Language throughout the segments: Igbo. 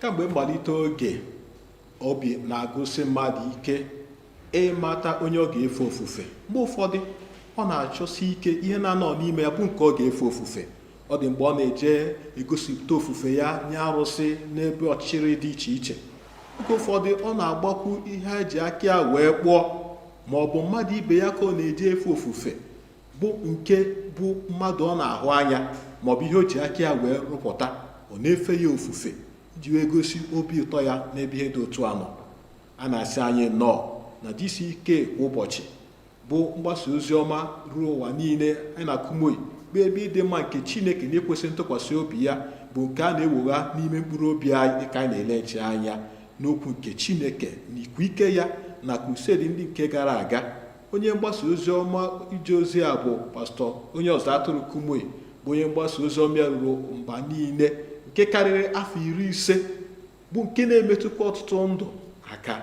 Kamgbe mmalite oge obi na-agụsi mmadụ ike ịmata onye ọ ga-efe ofufe. Mgbe ụfọdụ ọ na-achọsi ike ihe na-anọ n'ime ya bụ nke ọ ga-efe ofufe. Ọ dị mgbe ọ na-eje egosipụta ofufe ya nye arụsị n'ebe ọchịchịrị dị iche iche. Oge ụfọdụ ọ na-agbakwu ihe eji aka ya wee kpụọ, ma ọ bụ mmadụ ibe ya ka ọ na-eje efe ofufe bụ nke bụ mmadụ ọ na-ahụ anya, ma ọ bụ ihe o ji aka ya wee rụpụta. Ọ na-efe ya ofufe iji wee gosi obi ụtọ ya n'ebe ihe dị otu anọ. A na-asị anyị nnọọ na GCK ụbọchị bụ mgbasa ozi ọma ruo ụwa niile anyị na KUMUYI bụ ebe ịdị mma nke Chineke na-ekwesị ntụkwasị obi ya bụ nke a na-ewegha n'ime mkpụrụ obi anyị ka anyị na-eleche anya n'okwu nke Chineke na ikwu ike ya na krusedi ndị nke gara aga. Onye mgbasa ozi ọma ije ozi a bụ pastọ onye ọzọ atụrụ KUMUYI bụ onye mgbasa ozi ọma ya ruru mba niile nke karịrị afọ 50 bụ nke na-emetụkwa ọtụtụ ndụ aka.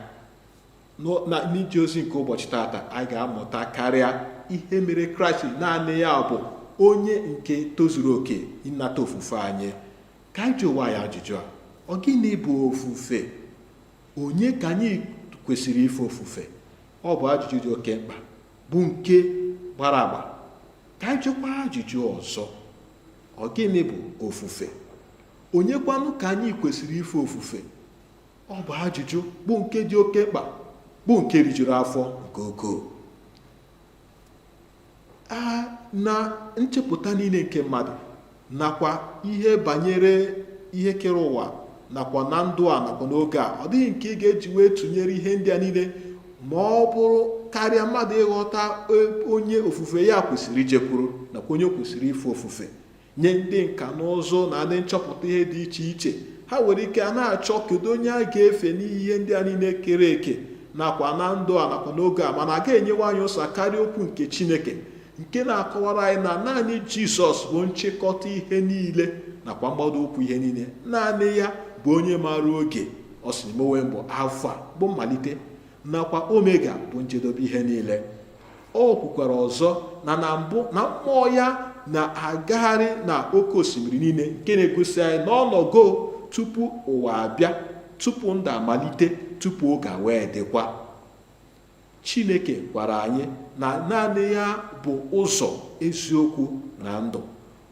Na n'ije ozi nke ụbọchị tata anyị ga-amụta karịa ihe mere Kraịst naanị ya bụ onye nke tozuru oke ịnata ofufe anyị. Ka anyị jụọ ya ajụjụ a: ọ gịnị bụ ofufe? Onye ka anyị kwesịrị ife ofufe? Ọ bụ ajụjụ dị oke mkpa bụ nke gbara agba. Ka anyị jụkwa ajụjụ ọzọ: ọ gịnị bụ ofufe? Onye kwanụ ka anyị kwesịrị ife ofufe? Ọ bụ ajụjụ bụ nke dị oke mkpa, bụ nke rijuru afọ nke ukwuu. Na nchepụta niile nke mmadụ nakwa ihe banyere ihe kere ụwa nakwa na ndụ a nakwa n'oge a, ọ dịghị nke ị ga-eji wee tụnyere ihe ndị a niile ma ọ bụrụ karịa mmadụ ịghọta onye ofufe ya kwesịrị ijekwuru nakwa onye kwesịrị ife ofufe. Nye ndị nka na ụzụ na ndị nchọpụta ihe dị iche iche, ha nwere ike a na-achọ kedu onye a ga-efe n'ihe ndị a niile kere eke nakwa na ndụ a nakwa n'oge a, mana a ga-enyewa anyị ụsa karịa okwu nke Chineke nke na-akọwara anyị na naanị Jizọs bụ nchịkọta ihe niile nakwa mgbado ụkwụ ihe niile. Naanị ya bụ onye maara oge. Ọ sị n'ime mbụ Alfa bụ mmalite nakwa Omega bụ njedebe ihe niile. O kwukwara ọzọ na mbụ na mmụọ ya na-agagharị na oke osimiri niile, nke na-egosi anyị na ọnọgo tupu ụwa abịa, tupu ndụ amalite, tupu oge wee dịkwa. Chineke gwara anyị na naanị ya bụ ụzọ, eziokwu na ndụ.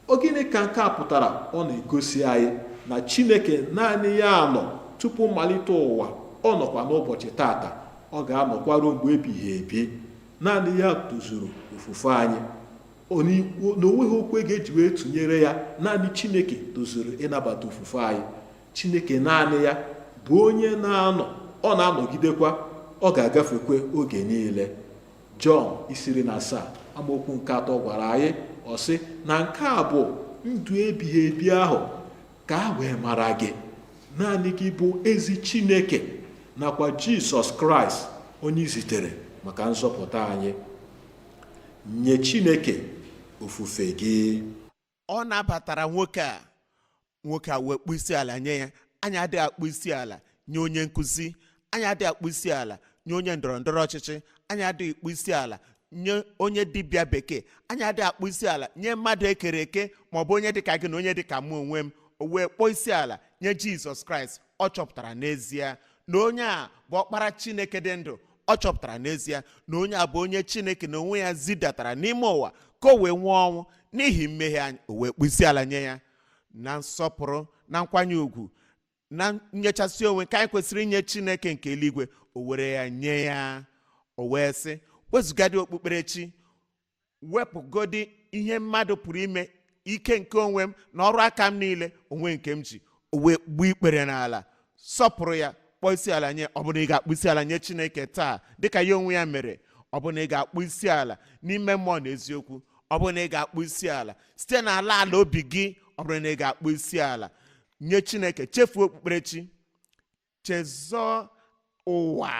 Ọ gịnị ka nke a pụtara? Ọ na-egosi anyị na Chineke naanị ya nọ tupu mmalite ụwa. Ọ nọkwa n'ụbọchị tata, ọ ga-anọkwa ruo mgbe ebighị ebi. Naanị ya tozuru ofufe anyị. Na onweghị okwu e ga-eji wee tụnyere ya. Naanị Chineke tozuru ịnabata ofufe anyị. Chineke naanị ya bụ onye na-anọ, ọ na-anọgidekwa, ọ ga-agafekwe oge niile. Jọn 17 amaokwu nke 3 gwara anyị, ọ sị na nke a bụ ndụ ebighị ebi ahụ, ka a wee mara gị, naanị gị bụ ezi Chineke, nakwa Jizọs Kraịst onye zitere maka nzọpụta anyị. Nye Chineke ofufe gị. Ọ nabatara nwoke a wee kpụ isi ala nye ya. Anyị adịghị akpụ isi ala nye onye nkụzi, anyị adịghị akpụ isi ala nye onye ndọrọ ndọrọ ọchịchị, anyị adịghị akpụ isi ala nye onye dibịa bekee, anyị adịghị akpụ isi ala nye mmadụ ekere eke ma ọ bụ onye dịka gị na onye dịka mụ onwe m. O wee kpọọ isi ala nye Jizọs Kraịst. Ọ chọpụtara n'ezie na onye a bụ ọkpara Chineke dị ndụ. Ọ chọpụtara n'ezie na onye a bụ onye Chineke na onwe ya zidatara n'ime ụwa ka o wee nwụọ ọnwụ n'ihi mmehie anyị. O wee kpụ isi ala nye ya na nsọpụrụ na nkwanye ugwu na nnyechasị onwe ka anyị kwesịrị inye Chineke nke eluigwe. O were ya nye ya. O wee sị, wezụgadị okpukperechi, wepụgodi ihe mmadụ pụrụ ime, ike nke onwe m na ọrụ aka m niile, onwe nke m ji. O wee gbuo ikpere n'ala, sọpụrụ ya, kpọọ isi ala nye. Ọ bụ na ị ga-akpụ isi ala nye Chineke taa dịka ya onwe ya mere? Ọ bụ na ị ga-akpụ isi ala n'ime mmụọ na eziokwu? Ọ bụ na ị ga-akpụ isi ala site n'ala obi gị? Ọ bụrụ na ị ga-akpụ isi ala nye Chineke, chefuo okpukperechi, chezọọ ụwa,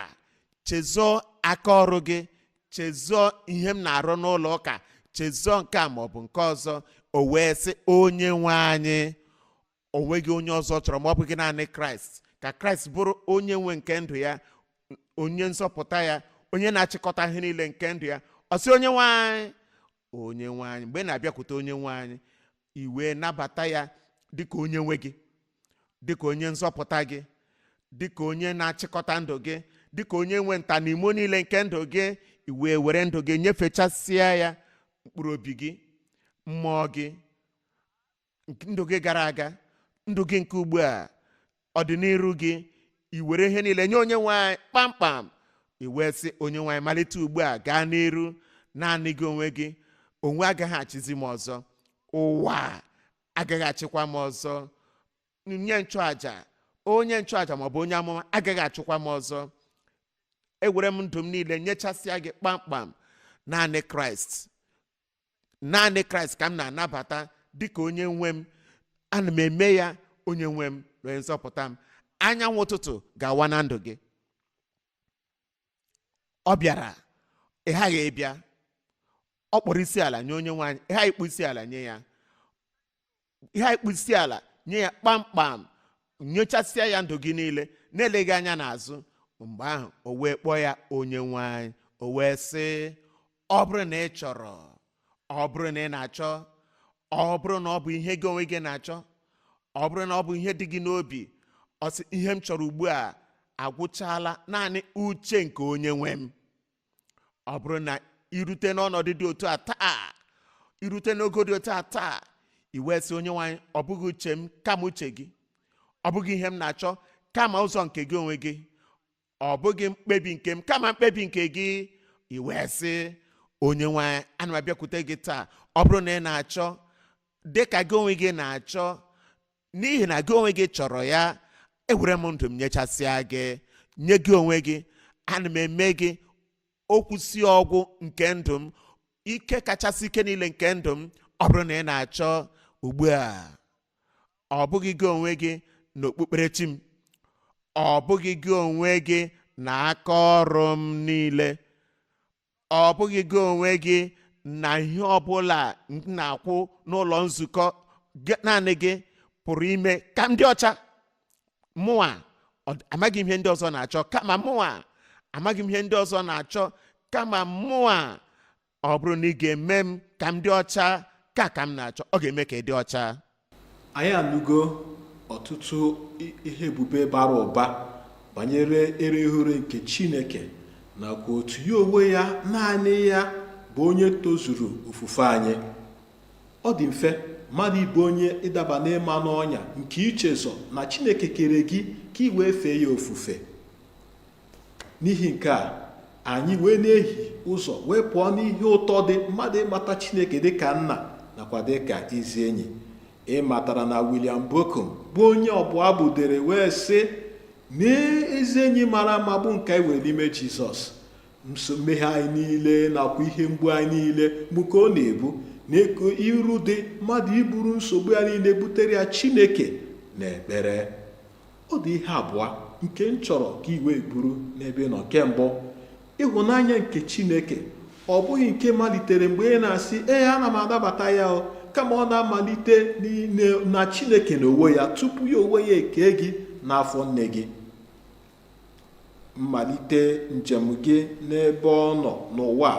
chezọọ aka ọrụ gị, chezọọ ihe m na-arụ n'ụlọ ụka, chezọọ nke a ma ọ bụ nke ọzọ. O wee sị, onye nwe anyị, o nweghị onye ọzọ chọrọ ma ọ bụghị naanị Kraịst. Ka Kraịst bụrụ onye nwe nke ndụ ya, onye nzọpụta ya, onye na-achịkọta ihe niile nke ndụ ya. Ọ sị, onye nwe anyị, onye nwe anyị. Mgbe na-abịakwute onye nwe anyị, i wee nabata ya dịka onye nwe gị, dịka onye nzọpụta gị, dịka onye na-achịkọta ndụ gị, dịka onye nwe ntanimo niile nke ndụ gị, iwe were ndụ gị nyefechasịa ya mkpụrụ obi gị, mmụọ gị, ndụ gị gara aga, ndụ gị nke ugbu a, ọdịnihu gị, iwere ihe niile nye onye nwanyị kpamkpam. Iwe sị onye nwanyị malite ugbu a gaa n'iru, naanị gị onwe gị. Onwe agaghị achịzi m ọzọ, ụwa agaghị achịkwa m ọzọ, nye nchụaja, onye nchụaja maọbụ onye amụma agaghị achịkwa m ọzọ. Ewere m ndụ m niile nyechasịa gị kpamkpam. Naanị Kraịst, naanị Kraịst ka m na-anabata dịka onye nwe m. Ana m eme ya onye nwe m wee nzọpụta m. Anyanwụ ụtụtụ ga-awa na ndụ gị. Ọ bịara, ị ghaghị ịbịa. Ọ kpọrọ isi ala nye onye nwanyị, ị ghaghị ịkpụ isi ala nye ya. Ị ghaghị ịkpụ isi ala nye ya kpamkpam, nyochasịa ya ndụ gị niile, na-eleghị anya n'azụ. Mgbe ahụ o wee kpọọ ya onye nwanyị. O wee sị, ọ bụrụ na ị chọrọ, ọ bụrụ na ị na-achọ, ọ bụrụ na ọ bụ ihe gị onwe gị na-achọ, ọ bụrụ na ọ bụ ihe dị gị n'obi, ọ sị ihe m chọrọ ugbu a agwụchala, naanị uche nke onye nwe m. Ọ bụrụ na irute n'ọnọdụ dị otu a taa, irute n'ogo dị otu a taa, iwe sị onye nwanyị, ọ bụghị uche m kama uche gị, ọ bụghị ihe m na-achọ kama ụzọ nke gị onwe gị, ọ bụghị mkpebi nke m kama mkpebi nke gị. Iwe sị onye nwanyị, ana m abịakwute gị taa. Ọ bụrụ na ị na-achọ dịka gị onwe gị na-achọ, n'ihi na gị onwe gị chọrọ ya, ewere m ndụ m nyechasịa gị, nye gị onwe gị. Ana m eme gị okwusi ọgwụ nke ndụ m, ike kachasị ike niile nke ndụ m. Ọ bụrụ na ị na-achọ ugbu a, ọ bụghị gị onwe gị na okpukperechi m, ọ bụghị gị onwe gị na aka ọrụ m niile, ọ bụghị gị onwe gị na ihe ọbụla m na-akwụ n'ụlọ nzukọ, naanị gị pụrụ ime ka m dị ọcha. Mụnwa amaghị m ihe ndị ọzọ na-achọ kama mụnwa, amaghị m ihe ndị ọzọ na-achọ kama mụnwa. Ọ bụrụ na ị ga-eme m ka m dị ọcha ka m na-achọ, ọ ga-eme ka ị dị ọcha. Anyị anụgo ọtụtụ ihe ebube bara ụba banyere erehure nke Chineke, nakwa otu ya onwe ya naanị ya bụ onye tozuru ofufe anyị. Ọ dị mfe mmadụ ịbụ onye ịdaba n'ịma n'ọnya nke ichezọ na Chineke kere gị ka ị wee fee ya ofufe. N'ihi nke a, anyị wee na-ehi ụzọ wee pụọ n'ihe ụtọ dị mmadụ ịmata Chineke dịka nna nakwa dịka ezi enyi. Ị matara na William Bokum bụ onye ọbụ abụ dere wee sị, n'ezi enyi mara mma bụ nke anyị nwere n'ime Jizọs. Mmehie anyị niile nakwa ihe mgbu anyị niile bụ ka ọ na-ebu, na-eko iru dị mmadụ iburu nsogbu ya niile butere ya Chineke na ekpere. Ọ dị ihe abụọ nke m chọrọ ka iwe buru n'ebe nọ. Nke mbụ, ịhụnanya nke Chineke. Ọ bụghị nke malitere mgbe ị na-asị ee ana m adabata ya, kama ọ na-amalite na Chineke na onwe ya tupu ya onwe ya eke gị n'afọ nne gị. Mmalite njem gị n'ebe ọ nọ n'ụwa,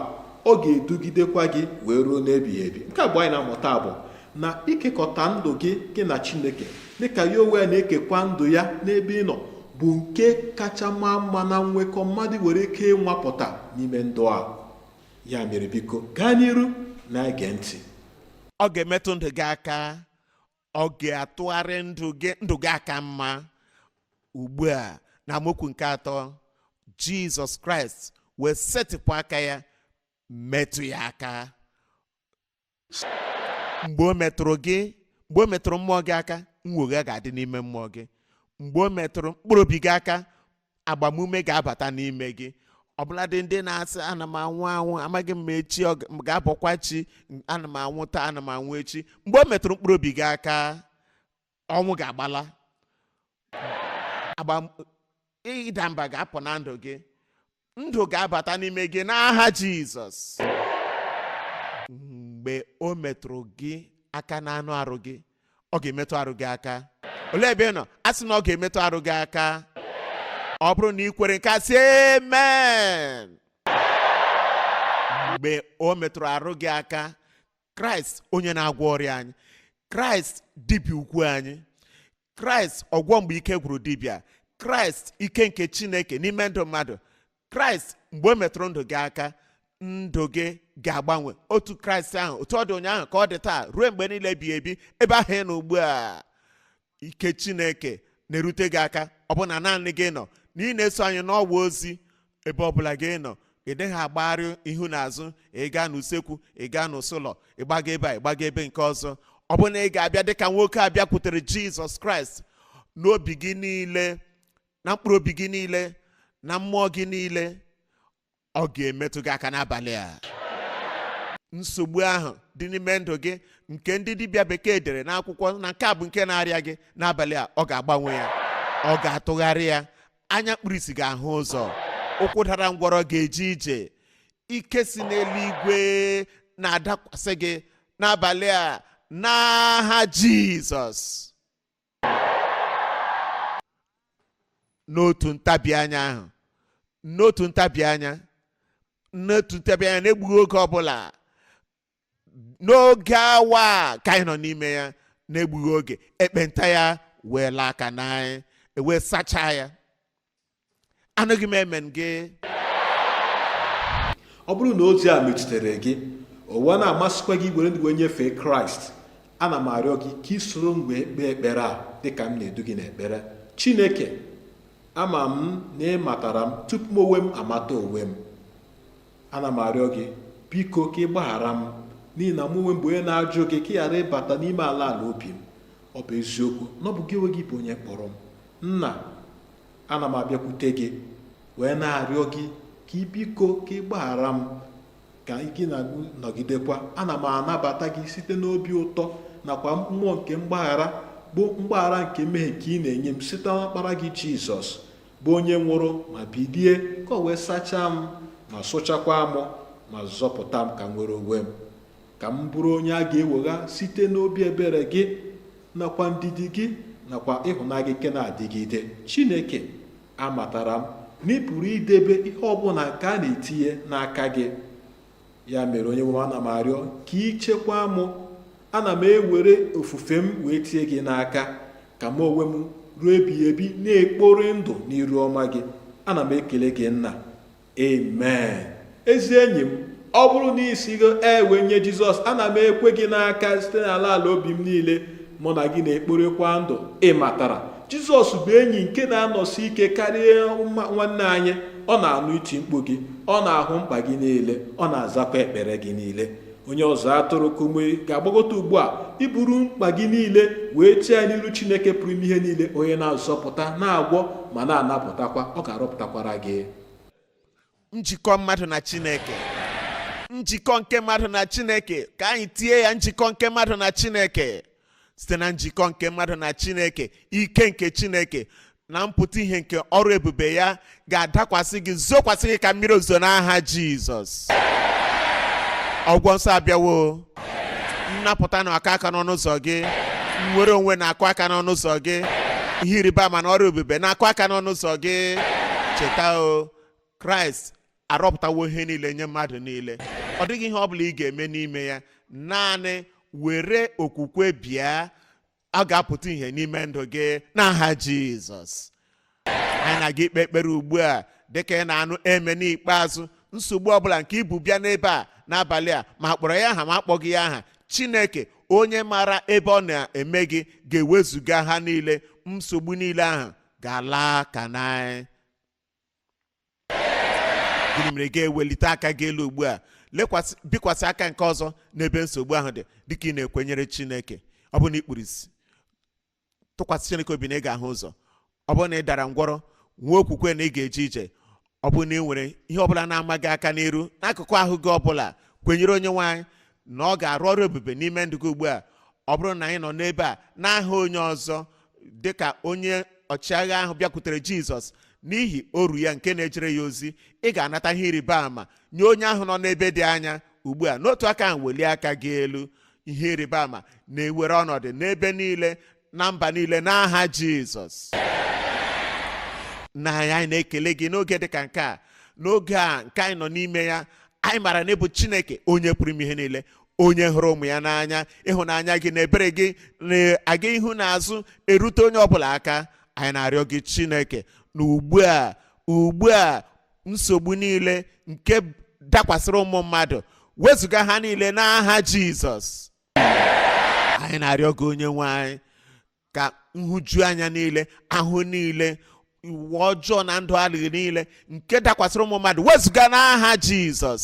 ọ ga-edugidekwa gị wee ruo n'ebighị ebi. Nke abụọ anyị na-amụta bụ na ikekọta ndụ gị na Chineke dịka ya onwe ya na-ekekwa ndụ ya n'ebe ị nọ bụ nke kacha maa mma na nwekọ mmadụ were ike ịnwapụta n'ime ndụ a. Ya mere biko gaa n'iru na-ege ntị. Ọ ga-emetụ ndụ gị aka, ọ ga-atụgharị ndụ gị aka mma. Ugbu a na amaokwu nke 3, Jizọs Kraịst wee setịpụ aka ya metụ ya aka. Mgbe o metụrụ gị, mgbe o metụrụ mmụọ gị aka, mwogha ga-adị n'ime mmụọ gị. Mgbe o metụrụ mkpụrụ obi gị aka, agbamume ga-abata n'ime gị. Ọbụladị ndị na-asị ana m anwụ amaghị m ma echi ga-abọkwa chi, ana m anwụ taa, ana m anwụ echi. Mgbe o metụrụ mkpụrụ obi gị aka, ọnwụ ga-agbala, ịda mba ga-apụ na ndụ gị, ndụ ga-abata n'ime gị n'aha Jizọs. Mgbe o metụrụ gị aka n'anụ arụ gị, ọ ga-emetụ arụ gị aka. Olee ebe ị nọ? A sị na ọ ga-emetụ arụ gị aka. Ọ bụrụ na ị kwere nke a, sị amen. Mgbe o metụrụ arụ gị aka, Kraịst onye na-agwọ ọrịa anyị, Kraịst dibịa ukwu anyị, Kraịst ọgwọ mgbe ike gwụrụ dibịa, Kraịst ike nke Chineke n'ime ndụ mmadụ, Kraịst mgbe o metụrụ ndụ gị aka, ndụ gị ga-agbanwe. Otu Kraịst ahụ, otu ọ dị ụnyaahụ ka ọ dị taa ruo mgbe niile ebighị ebi. Ebe ahụ ị nọ ugbu a, ike Chineke na-erute gị aka. Ọ bụ na naanị gị nọ na ị na-eso anyị n'ọwa ozi, ebe ọbụla gị nọ, ị dịghị agbagharị ihu na azụ, ị gaa n'usekwu, ị gaa n'ụsụlọ, ịgbaga ebe a, ịgbaga ebe nke ọzọ. Ọ bụ na ị ga-abịa dịka nwoke a bịakwutere Jizọs Kraịst n'obi gị niile, na mkpụrụ obi gị niile, na mmụọ gị niile, ọ ga-emetụ gị aka n'abalị a. Nsogbu ahụ dị n'ime ndụ gị nke ndị dibịa bekee dere n'akwụkwọ na nke a bụ nke na-arịa gị, n'abalị a ọ ga-agbanwe ya, ọ ga-atụgharị ya. Anya kpuru ìsì ga-ahụ ụzọ, ụkwụ dara ngwọrọ ga-eje ije. Ike si n'eluigwe na-adakwasị gị n'abalị a n'aha Jizọs. N'otu ntabi anya ahụ, n'otu ntabi anya na-egbughị oge ọbụla, n'oge awa ka anyị nọ n'ime ya, na-egbughị oge, ekpenta ya wee laa aka n'anyị, ewee sachaa ya. Anụghị m emen gị. Ọ bụrụ na ozi a metutere gị, ụwa na-amasịkwa gị were ndụ wee nyefee Kraịst, ana m arịọ gị ka ị soro mgbe kpee ekpere a dịka m na-edu gị n'ekpere. Chineke, ama m na ị matara m tupu m onwe m amata onwe m. Ana m arịọ gị biko ka ị gbaghara m, n'ihi na mụ onwe m bụ onye na-ajụ gị ka ị ghara ịbata n'ime ala obi m. Ọ bụ eziokwu na ọ bụ gị onwe gị bụ onye kpọrọ m. Nna, ana m abịakwute gị wee na-arịọ gị ka ị biko ka ị gbaghara m, ka gị na-nọgidekwa. Ana m anabata gị site n'obi ụtọ nakwa mmụọ nke mgbaghara, bụ mgbaghara nke mmehie ka ị na-enye m site n'ọkpara gị Jizọs, bụ onye nwụrụ ma bilie ka o wee sachaa m ma sụchakwa m ma zọpụta m ka m nwere onwe m, ka m bụrụ onye a ga-ewegha site n'obi ebere gị nakwa ndidi gị nakwa ịhụnanya gị nke na-adịgide. Chineke, amatara m na ị pụrụ idebe ihe ọbụla nke a na-etinye n'aka gị. Ya mere onye nwe m, ana m arịọ ka ị chekwaa m. Ana m ewere ofufe m wee tie gị n'aka, ka m onwe m ruo ebighị ebi na-ekpori ndụ n'iru ọma gị. Ana m ekele gị Nna. Amen. Ezi enyi m, ọ bụrụ na isi gị ewe nye Jizọs, ana m ekwe gị n'aka site n'ala obi m niile, mụ na gị na-ekporekwa ndụ. Ị matara Jizọs bụ enyi nke na-anọsi ike karịa nwanne anyị. Ọ na-anụ iti mkpu gị, ọ na-ahụ mkpa gị niile, ọ na-azakwa ekpere gị niile. Onye ọzọ atụrụ KUMUYI ga-agbagọta ugbu a iburu mkpa gị niile wee tie ya n'iru Chineke pụrụ ime ihe niile, onye na-azọpụta, na-agwọ ma na-anapụtakwa. Ọ ga-arọpụtakwara gị. Njikọ mmadụ na Chineke, njikọ nke mmadụ na Chineke, ka anyị tie ya njikọ nke mmadụ na Chineke. Site na njikọ nke mmadụ na Chineke, ike nke Chineke na mpụta ihe nke ọrụ ebube ya ga-adakwasị gị, zokwasị gị ka mmiri ozuzo n'aha Jizọs. Ọgwọ nsọ abịawo. Nnapụta na-akụ aka n'ọnụ ụzọ gị, nnwere onwe na-akụ aka n'ọnụ ụzọ gị, ihe ịrịba ama na ọrụ ebube na-akụ aka n'ọnụ ụzọ gị. Cheta o, Kraịst arọpụtawo ihe niile nye mmadụ niile. Ọ dịghị ihe ọ bụla ị ga-eme n'ime ya, naanị were okwukwe bịa, a ga-apụta ihe n'ime ndụ gị n'aha Jizọs. Anyị na-aga ikpe ekpere ugbu a dịka ị na-anụ eme n'ikpeazụ. Nsogbu ọbụla nke ibu bịa n'ebe a n'abalị a, ma kpọrọ ya aha ma akpọghị ya aha, Chineke onye mara ebe ọ na-eme gị ga-ewezuga ha niile. Nsogbu niile ahụ ga-ala ka n'anyị. Gịnị mere ga-ewelite aka gị elu ugbu a, bikwasị aka nke ọzọ n'ebe nsogbu ahụ dị, dịka ị na-ekwenyere Chineke. Ọ bụ na ị kpuru isi, tụkwasị Chineke obi na ị ga-ahụ ụzọ. Ọ bụ na ị dara ngwọrọ, nwee okwukwe na ị ga-eje ije. Ọ bụ na ị nwere ihe ọbụla na-amaghị aka n'iru n'akụkụ ahụ gị ọbụla, kwenyere onye nwaanyị na ọ ga-arụ ọrụ ebube n'ime ndụ gị ugbu a. Ọ bụrụ na anyị nọ n'ebe a n'aha onye ọzọ, dịka onye ọchịagha ahụ bịakwutere Jizọs n'ihi oru ya nke na-ejere ya ozi, ị ga-anata ihe ịrịba ama nye onye ahụ nọ n'ebe dị anya ugbu a. N'otu aka ahụ, welie aka gị elu. Ihe ịrịba ama na-ewere ọnọdụ n'ebe niile, na mba niile, n'aha Jizọs. Na anyị na-ekele gị n'oge dịka nke a, n'oge a nke anyị nọ n'ime ya. Anyị mara na ịbụ Chineke onye pụrụ ime ihe niile, onye hụrụ ụmụ ya n'anya, ịhụnanya gị na ebere gị na-aga ihu na azụ erute onye ọbụla aka. Anyị na-arịọ gị Chineke na ugbu a nsogbu niile nke dakwasịrị ụmụ mmadụ, wezụga ha niile n'aha Jizọs. Anyị na-arịọ gị onye nwe anyị ka nhụju anya niile, ahụ niile, iwu ọjọọ na ndụ alịghị niile nke dakwasịrị ụmụ mmadụ wezụga n'aha Jizọs.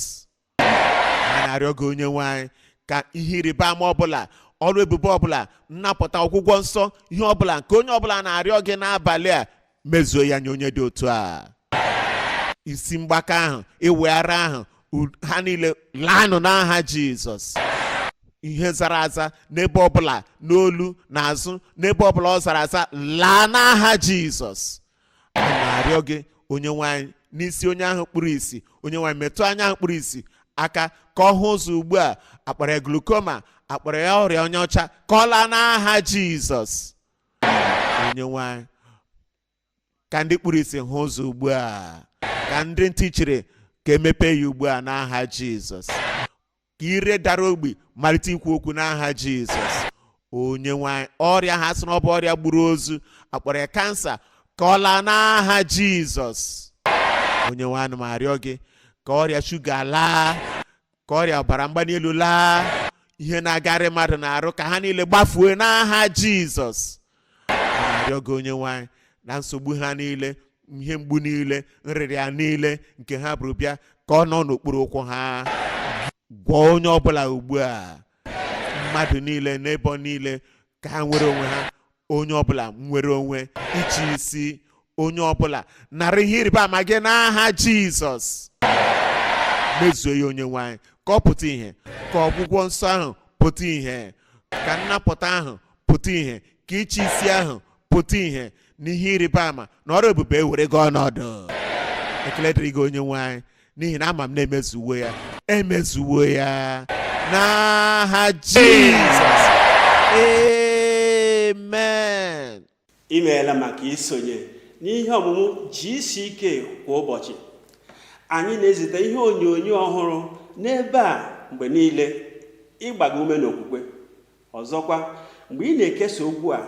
Anyị na-arịọ gị onye nwe anyị ka ihe ịrịba ama ọbụla, ọrụ ebube ọbụla, nnapụta, ọgwụgwọ nsọ, ihe ọbụla nke onye ọbụla na-arịọ gị n'abalị a, mezuo ya nye onye dị otu a. Isi mgbaka ahụ, iweghara ahụ, ha niile laanụ n'aha Jizọs. Ihe zara aza n'ebe ọbụla, n'olu n'azụ, n'ebe ọbụla ọ zara aza, laa n'aha Jizọs. Anyị na-arịọ gị onye nwanyị n'isi onye ahụ kpụrụ isi, onye nwanyị metụ anya ahụ kpụrụ isi aka ka ọ hụ ụzọ ugbu a, akpọrọ ya glukoma, akpọrọ ya ọrịa onye ọcha, ka ọ laa n'aha Jizọs. Onye nwanyị ka ndị kpụrụ isi hụ ụzọ ugbu a, ka ndị ntị chiri ka emepe ya ugbu a n'aha Jizọs. Ka ire dara ogbi malite ikwu okwu n'aha Jizọs. Onye nwanyị ọrịa ha sị na ọ bụ ọrịa gburu ozu, akpọrọ ya kansa, ka ọ laa n'aha Jizọs. Onye nwanyị m arịọ gị ka ọrịa shuga laa, ka ọrịa ọbara mgbali elu laa, ihe na-agarị mmadụ na-arụ ka ha niile gbafue n'aha Jizọs. Arịọ gị onye nwanyị na nsogbu ha niile, ihe mgbu niile, nrịrịa niile nke ha bụrụ bịa, ka ọ nọ n'okpuru ụkwụ ha. Gwọọ onye ọbụla ugbu a, mmadụ niile n'ebe niile, ka ha nwere onwe ha, onye ọbụla nwere onwe iche isi, onye ọbụla narị ihe ịrịba ama gị n'aha Jizọs. Mezuo ya onye nwanyị, ka ọ pụta ihe, ka ọgwụgwọ nsọ ahụ pụta ihe, ka nnapụta ahụ pụta ihe, ka iche isi ahụ pụta ihe, n'ihe ịrịba ama na ọrụ ebube ewere gị ọnọdụ. Ekele dịrị gị onye nwanyị, n'ihi na ama m na-emezuwo ya, emezuwo ya n'aha Jizọs. Amen. Imeela maka isonye n'ihe ọmụmụ GCK kwa ụbọchị. Anyị na-ezite ihe onyonyo ọhụrụ n'ebe a mgbe niile ịgbaga ume n'okwukwe. Ọzọkwa, mgbe ị na-ekesa okwu a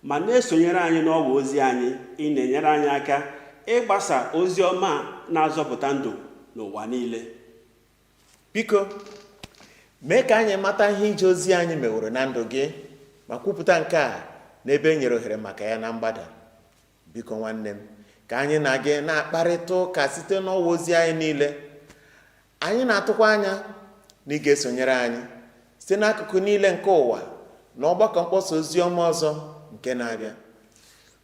ma na-esonyere anyị n'ọwa ozi anyị, ị na-enyere anyị aka ịgbasa ozi ọma na-azọpụta ndụ n'ụwa niile. Biko mee ka anyị mata ihe ije ozi anyị meworo na ndụ gị, ma kwupụta nke a n'ebe e nyere ohere maka ya na mgbada. Biko nwanne m, ka anyị na gị na-akparịta ụka site n'ọwa ozi anyị niile. Anyị na-atụkwa anya na ị ga-esonyere anyị site n'akụkụ niile nke ụwa na ọgbakọ mkpọsa ozi ọma ọzọ nke na-abịa.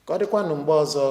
Ka ọ dịkwanụ mgbe ọzọ.